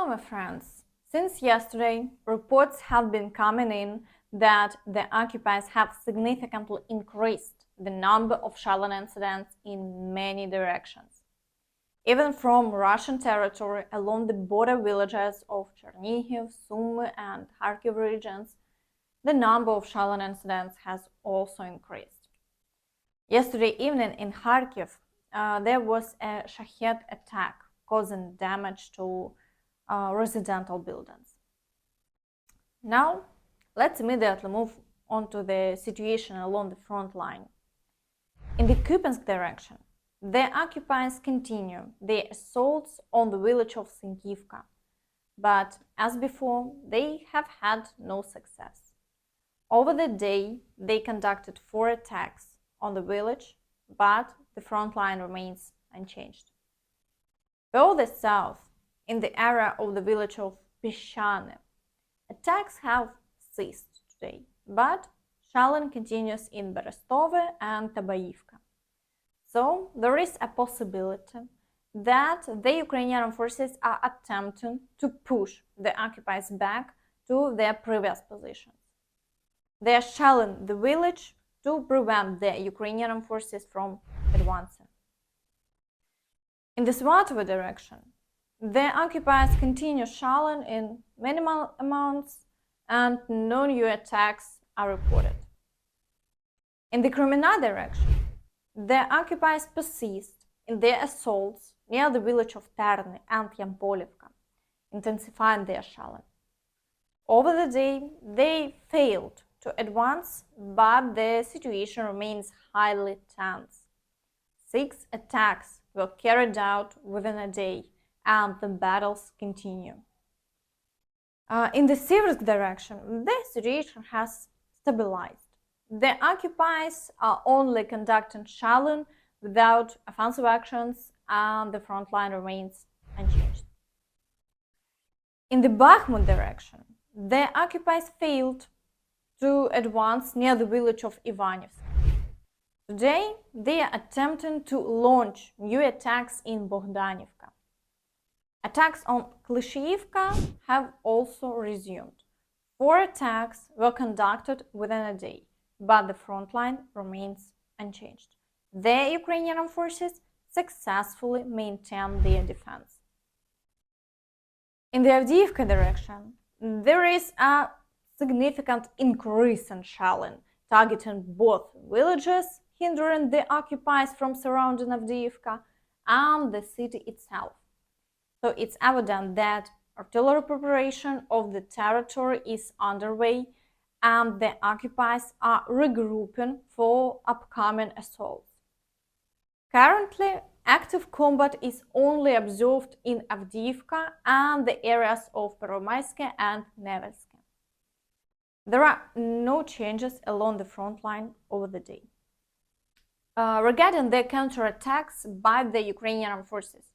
Hello, my friends. Since yesterday, reports have been coming in that the occupiers have significantly increased the number of shelling incidents in many directions. Even from Russian territory along the border villages of Chernihiv, Sumy and Kharkiv regions, the number of shelling incidents has also increased. Yesterday evening in Kharkiv, there was a Shakhed attack causing damage to residential buildings. Now, let's immediately move on to the situation along the front line. In the Kupiansk direction, the occupiers continue their assaults on the village of Avdiivka, but as before, they have had no success. Over the day, they conducted 4 attacks on the village, but the front line remains unchanged. Further south, in the area of the village of Pishchane, attacks have ceased today, but shelling continues in Svatove and Avdiivka. So there is a possibility that the Ukrainian Armed Forces are attempting to push the occupiers back to their previous positions. They are shelling the village to prevent the Ukrainian Armed Forces from advancing. In the Svatove direction, the occupiers continue shelling in minimal amounts and no new attacks are reported. In the Kreminna direction, the occupiers persist in their assaults near the village of Terne and Yampolivka, intensifying their shelling. Over the day, they failed to advance, but the situation remains highly tense. 6 attacks were carried out within a day, and the battles continue. In the Siversk direction, the situation has stabilized. The occupiers are only conducting shelling without offensive actions, and the front line remains unchanged. In the Bakhmut direction, the occupiers failed to advance near the village of Ivanivsk. Today, they are attempting to launch new attacks in Bogdanivka. Attacks on Klishchiivka have also resumed. 4 attacks were conducted within a day, but the front line remains unchanged. The Ukrainian Armed Forces successfully maintain their defense. In the Avdiivka direction, there is a significant increase in shelling, targeting both villages, hindering the occupiers from surrounding Avdiivka, and the city itself. So it's evident that artillery preparation of the territory is underway and the occupiers are regrouping for upcoming assaults. Currently, active combat is only observed in Avdiivka and the areas of Pervomayske and Nevelske. There are no changes along the front line over the day. Regarding the counterattacks by the Ukrainian Armed Forces,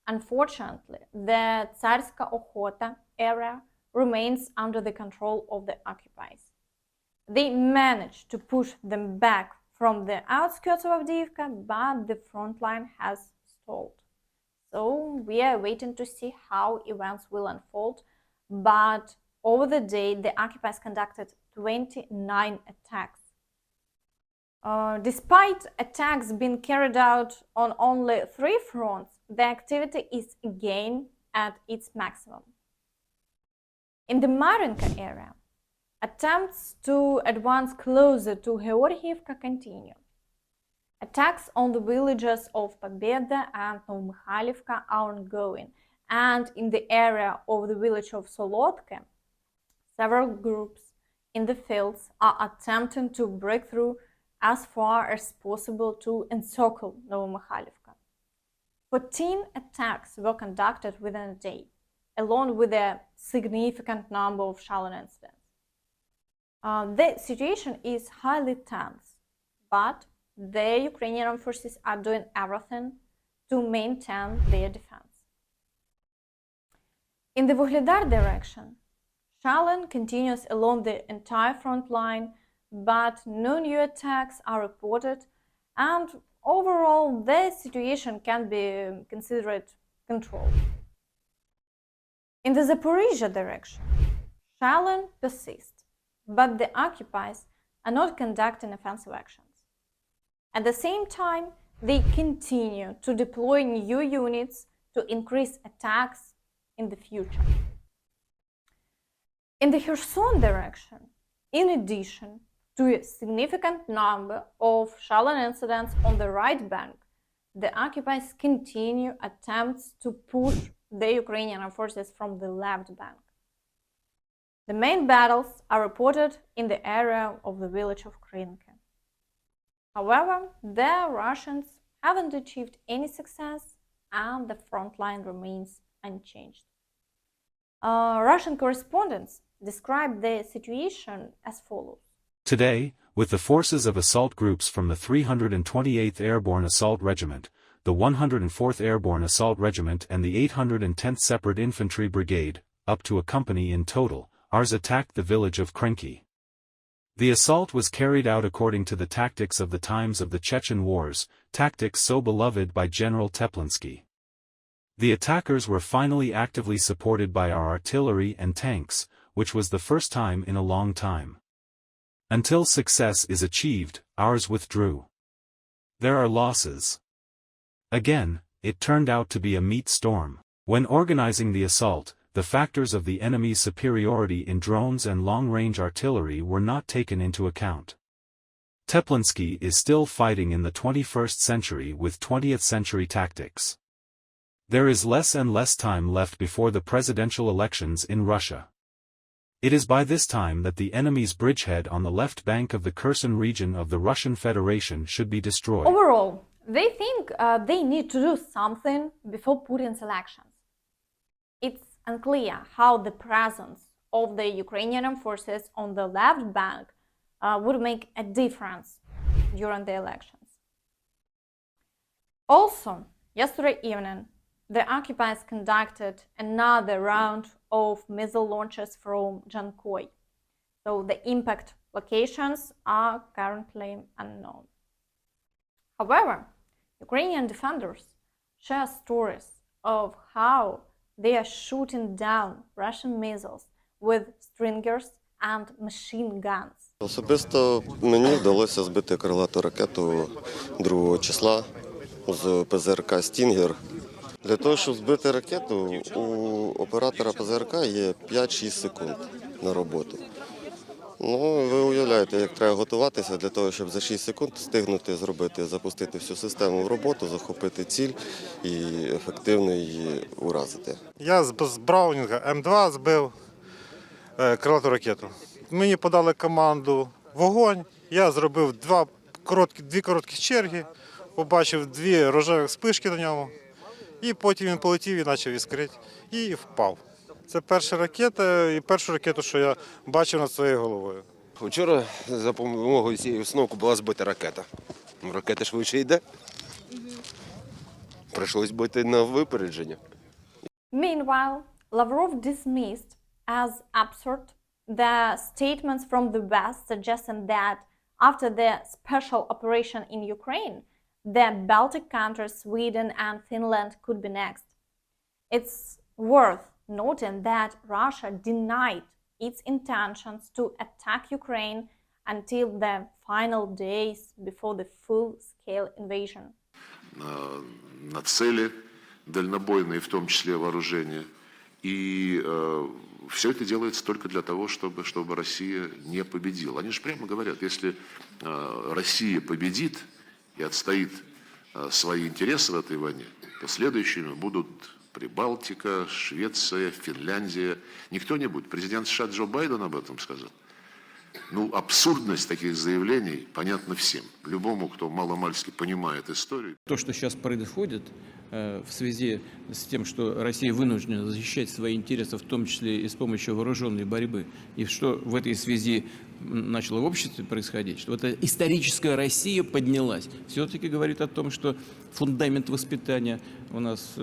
unfortunately, the Tsarska Okhota area remains under the control of the occupiers. They managed to push them back from the outskirts of Avdiivka, but the front line has stalled. So we are waiting to see how events will unfold, but over the day, the occupiers conducted 29 attacks. Despite attacks being carried out on only 3 fronts, the activity is again at its maximum. In the Marinka area, attempts to advance closer to Georgiivka continue. Attacks on the villages of Pobeda and Novomykhailivka are ongoing, and in the area of the village of Solodke, several groups in the fields are attempting to break through as far as possible to encircle Novomykhailivka. 14 attacks were conducted within a day, along with a significant number of shelling incidents. The situation is highly tense, but the Ukrainian Armed Forces are doing everything to maintain their defense. In the Vuhledar direction, shelling continues along the entire front line, but no new attacks are reported, and overall the situation can be considered controlled. In In the Zaporizhzhia direction, shelling persists, but the occupiers are not conducting offensive actions. At the same time, they continue to deploy new units to increase attacks in the future. In the Kherson direction, in addition to a significant number of shelling incidents on the right bank, the occupiers continue attempts to push the Ukrainian Armed Forces from the left bank. The main battles are reported in the area of the village of Marinka. However, the Russians haven't achieved any success and the front line remains unchanged. Russian correspondents describe the situation as follows. Today, with the forces of assault groups from the 328th Airborne Assault Regiment, the 104th Airborne Assault Regiment and the 810th Separate Infantry Brigade, up to a company in total, ours attacked the village of Kharkiv. The assault was carried out according to the tactics of the times of the Chechen Wars, tactics so beloved by General Teplinsky. The attackers were finally actively supported by our artillery and tanks, which was the first time in a long time. Until success is achieved, ours withdrew. There are losses. Again, it turned out to be a meat storm. When organizing the assault, the factors of the enemy's superiority in drones and long-range artillery were not taken into account. Teplinsky is still fighting in the 21st century with 20th century tactics. There is less and less time left before the presidential elections in Russia. It is by this time that the enemy's bridgehead on the left bank of the Kherson region of the Russian Federation should be destroyed. Overall, they think they need to do something before Putin's elections. It's unclear how the presence of the Ukrainian Armed Forces on the left bank would make a difference during the elections. Also, yesterday evening, the occupiers conducted another round of missile launches from Dzhankoy, so the impact locations are currently unknown. However, Ukrainian defenders share stories of how they are shooting down Russian missiles with Stringers and machine guns. Особисто мені вдалося збити крилату ракету 2 числа з ПЗРК «Стінгер». Для того, щоб збити ракету, у оператора ПЗРК є 5-6 секунд на роботу. Ну, ви уявляєте, як треба готуватися для того, щоб за 6 секунд встигнути зробити, запустити всю систему в роботу, захопити ціль і ефективно її уразити. Я з Браунінга М2 збив крилату ракету. Мені подали команду «Вогонь», я зробив дві короткі черги, побачив 2 рожевих спишки на ньому, і потім він полетів і почав іскрити, і впав. Це перша ракета і першу ракету, що я бачив над своєю головою. Вчора за допомогою цієї установки була збита ракета. Ракета швидше йде. Прийшлось бити на випередження. Meanwhile, Lavrov dismissed as absurd the statements from the West suggesting that after the special operation in Ukraine, the Baltic countries, Sweden and Finland could be next. It's worth noting that Russia denied its intentions to attack Ukraine until the final days before the full-scale invasion. На цели дальнобойные, в том числе вооружения. И все это делается только для того, чтобы Россия не победила. Они же прямо говорят, если Россия победит и отстоит свои интересы в этой войне, то следующими будут Прибалтика, Швеция, Финляндия. Не кто-нибудь. Президент США Джо Байден об этом сказал. Ну, абсурдность таких заявлений понятна всем. Любому, кто маломальски понимает историю. То, что сейчас происходит в связи с тем, что Россия вынуждена защищать свои интересы, в том числе и с помощью вооруженной борьбы, и что в этой связи начало в обществе происходить, что эта историческая Россия поднялась, все-таки говорит о том, что фундамент воспитания у нас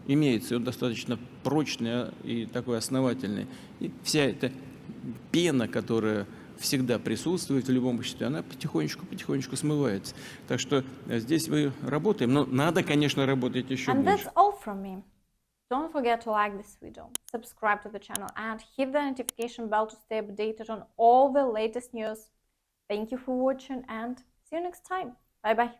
имеется, и он достаточно прочный и такой основательный. И вся эта пена, которая всегда присутствует в любом обществе, она потихонечку смывается. Так что здесь мы работаем, но надо, конечно, работать еще And больше. that's all from me. Don't forget to like this video, subscribe to the channel and hit the notification bell to stay updated on all the latest news. Thank you for watching and see you next time. Bye bye.